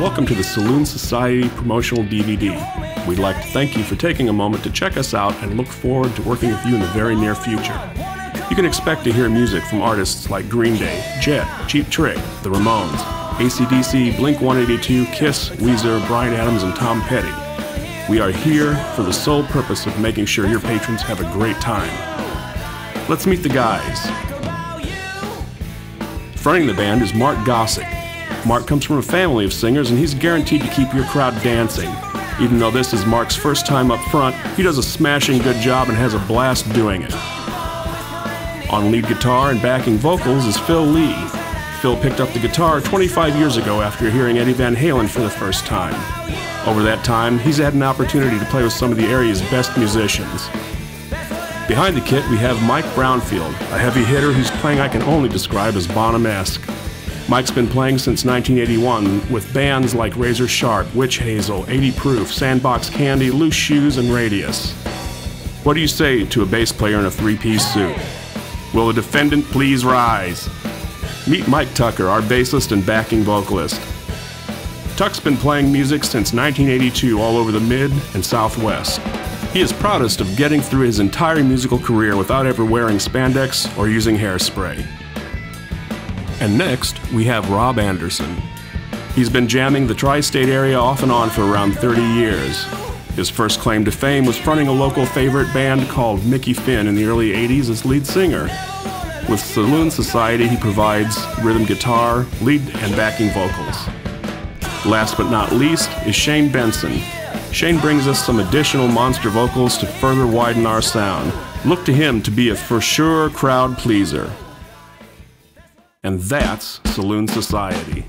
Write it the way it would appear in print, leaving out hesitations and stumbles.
welcome to the Saloon Society promotional DVD. We'd like to thank you for taking a moment to check us out and look forward to working with you in the very near future. You can expect to hear music from artists like Green Day, Jet, Cheap Trick, The Ramones, AC/DC, Blink-182, Kiss, Weezer, Bryan Adams, and Tom Petty. We are here for the sole purpose of making sure your patrons have a great time. Let's meet the guys. Fronting the band is Mark Gossick. Mark comes from a family of singers and he's guaranteed to keep your crowd dancing. Even though this is Mark's first time up front, he does a smashing good job and has a blast doing it. On lead guitar and backing vocals is Phil Lee. Phil picked up the guitar 25 years ago after hearing Eddie Van Halen for the first time. Over that time, he's had an opportunity to play with some of the area's best musicians. Behind the kit, we have Mike Brownfield, a heavy hitter whose playing I can only describe as Bonham-esque. Mike's been playing since 1981 with bands like Razor Sharp, Witch Hazel, 80 Proof, Sandbox Candy, Loose Shoes, and Radius. What do you say to a bass player in a three-piece suit? Will the defendant please rise? Meet Mike Tucker, our bassist and backing vocalist. Tuck's been playing music since 1982 all over the Mid and Southwest. He is proudest of getting through his entire musical career without ever wearing spandex or using hairspray. And next, we have Rob Anderson. He's been jamming the tri-state area off and on for around 30 years. His first claim to fame was fronting a local favorite band called Mickey Finn in the early 80s as lead singer. With Saloon Society, he provides rhythm guitar, lead and backing vocals. Last but not least is Shane Benson. Shane brings us some additional monster vocals to further widen our sound. Look to him to be a for sure crowd pleaser. And that's Saloon Society.